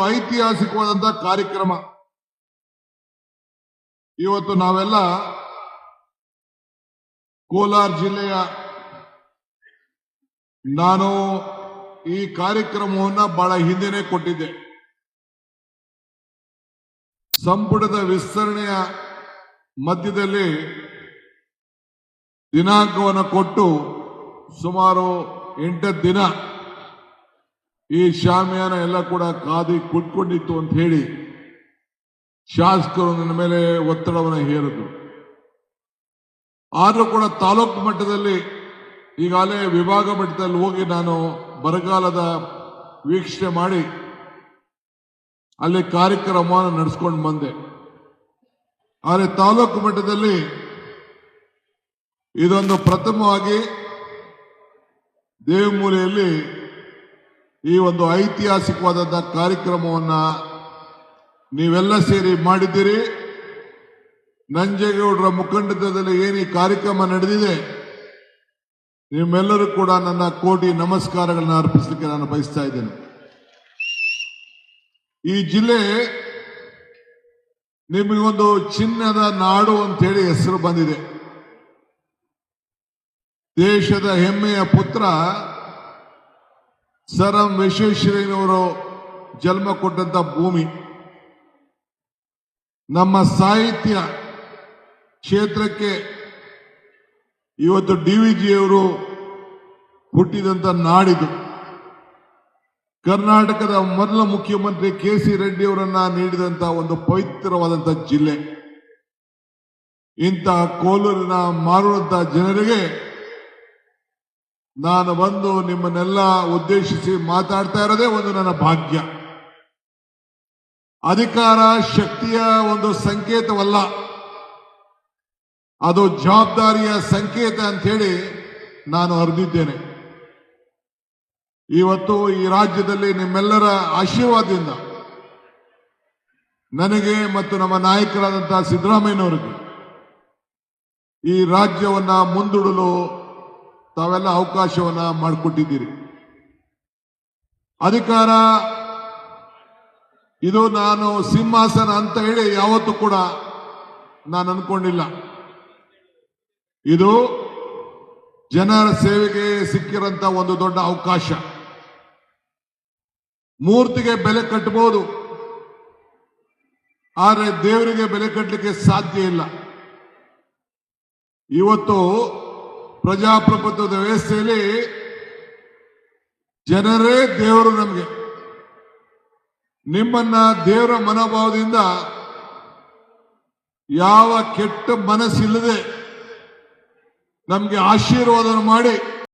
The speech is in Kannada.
ಐತಿಹಾಸಿಕವಾದಂತಹ ಕಾರ್ಯಕ್ರಮ. ಇವತ್ತು ನಾವೆಲ್ಲ ಕೋಲಾರ ಜಿಲ್ಲೆಯ ನಾನು ಈ ಕಾರ್ಯಕ್ರಮವನ್ನು ಬಹಳ ಹಿಂದೆನೆ ಕೊಟ್ಟಿದ್ದೆ. ಸಂಪುಟದ ವಿಸ್ತರಣೆಯ ಮಧ್ಯದಲ್ಲಿ ದಿನಾಂಕವನ್ನು ಕೊಟ್ಟು ಸುಮಾರು 8 ದಿನ ಈ ಶಾಮಿಯಾನ ಎಲ್ಲ ಕೂಡ ಕಾದಿ ಕುಟ್ಕೊಂಡಿತ್ತು ಅಂತ ಹೇಳಿ ಶಾಸಕರು ನನ್ನ ಮೇಲೆ ಒತ್ತಡವನ್ನು ಹೇರಿದ್ರು. ಆದರೂ ಕೂಡ ತಾಲೂಕು ಮಟ್ಟದಲ್ಲಿ ಈಗಾಗಲೇ ವಿಭಾಗ ಮಟ್ಟದಲ್ಲಿ ಹೋಗಿ ನಾನು ಬರಗಾಲದ ವೀಕ್ಷಣೆ ಮಾಡಿ ಅಲ್ಲಿ ಕಾರ್ಯಕ್ರಮವನ್ನು ನಡೆಸ್ಕೊಂಡು ಬಂದೆ. ಆದರೆ ತಾಲೂಕು ಮಟ್ಟದಲ್ಲಿ ಇದೊಂದು ಪ್ರಥಮವಾಗಿ ದೇವಮೂಲೆಯಲ್ಲಿ ಈ ಒಂದು ಐತಿಹಾಸಿಕವಾದಂತಹ ಕಾರ್ಯಕ್ರಮವನ್ನ ನೀವೆಲ್ಲ ಸೇರಿ ಮಾಡಿದ್ದೀರಿ. ನಂಜೇಗೌಡರ ಮುಖಂಡತ್ವದಲ್ಲಿ ಏನು ಈ ಕಾರ್ಯಕ್ರಮ ನಡೆದಿದೆ, ನಿಮ್ಮೆಲ್ಲರೂ ಕೂಡ ನನ್ನ ಕೋಟಿ ನಮಸ್ಕಾರಗಳನ್ನ ಅರ್ಪಿಸಲಿಕ್ಕೆ ನಾನು ಬಯಸ್ತಾ ಇದ್ದೇನೆ. ಈ ಜಿಲ್ಲೆ ನಿಮಗೊಂದು ಚಿನ್ನದ ನಾಡು ಅಂತ ಹೇಳಿ ಹೆಸರು ಬಂದಿದೆ. ದೇಶದ ಹೆಮ್ಮೆಯ ಪುತ್ರ ಸರ್ ಎಂ ವಿಶ್ವೇಶ್ವರಯ್ಯನವರು ಜನ್ಮ ಕೊಟ್ಟಂತ ಭೂಮಿ. ನಮ್ಮ ಸಾಹಿತ್ಯ ಕ್ಷೇತ್ರಕ್ಕೆ ಇವತ್ತು DVಜಿಯವರು ಹುಟ್ಟಿದಂತ ನಾಡಿದು. ಕರ್ನಾಟಕದ ಮೊದಲ ಮುಖ್ಯಮಂತ್ರಿ KC ರೆಡ್ಡಿ ಅವರನ್ನ ನೀಡಿದಂತ ಒಂದು ಪವಿತ್ರವಾದಂತ ಜಿಲ್ಲೆ. ಇಂತಹ ಕೋಲೂರಿನ ಮಾರುವಂತ ಜನರಿಗೆ ನಾನು ಬಂದು ನಿಮ್ಮನ್ನೆಲ್ಲ ಉದ್ದೇಶಿಸಿ ಮಾತಾಡ್ತಾ ಇರೋದೇ ಒಂದು ನನ್ನ ಭಾಗ್ಯ. ಅಧಿಕಾರ ಶಕ್ತಿಯ ಒಂದು ಸಂಕೇತವಲ್ಲ, ಅದು ಜವಾಬ್ದಾರಿಯ ಸಂಕೇತ ಅಂತ ಹೇಳಿ ನಾನು ಅರಿದಿದ್ದೇನೆ. ಇವತ್ತು ಈ ರಾಜ್ಯದಲ್ಲಿ ನಿಮ್ಮೆಲ್ಲರ ಆಶೀರ್ವಾದದಿಂದ ನನಗೆ ಮತ್ತು ನಮ್ಮ ನಾಯಕರಾದಂತಹ ಸಿದ್ದರಾಮಯ್ಯನವರಿಗೆ ಈ ರಾಜ್ಯವನ್ನ ಮುಂದೂಡಲು ತಾವೆಲ್ಲ ಅವಕಾಶವನ್ನ ಮಾಡಿಕೊಟ್ಟಿದ್ದೀರಿ. ಅಧಿಕಾರ ಇದು ನಾನು ಸಿಂಹಾಸನ ಅಂತ ಹೇಳಿ ಯಾವತ್ತೂ ಕೂಡ ನಾನು ಅನ್ಕೊಂಡಿಲ್ಲ. ಇದು ಜನರ ಸೇವೆಗೆ ಸಿಕ್ಕಿರಂತ ಒಂದು ದೊಡ್ಡ ಅವಕಾಶ. ಮೂರ್ತಿಗೆ ಬೆಲೆ ಕಟ್ಟಬಹುದು, ಆದರೆ ದೇವರಿಗೆ ಬೆಲೆ ಕಟ್ಟಲಿಕ್ಕೆ ಸಾಧ್ಯ ಇಲ್ಲ. ಇವತ್ತು ಪ್ರಜಾಪ್ರಭುತ್ವದ ವ್ಯವಸ್ಥೆಯಲ್ಲಿ ಜನರೇ ದೇವರು. ನಮಗೆ ನಿಮ್ಮನ್ನ ದೇವರ ಮನೋಭಾವದಿಂದ ಯಾವ ಕೆಟ್ಟ ಮನಸ್ಸಿಲ್ಲದೆ ನಮಗೆ ಆಶೀರ್ವಾದ ಮಾಡಿ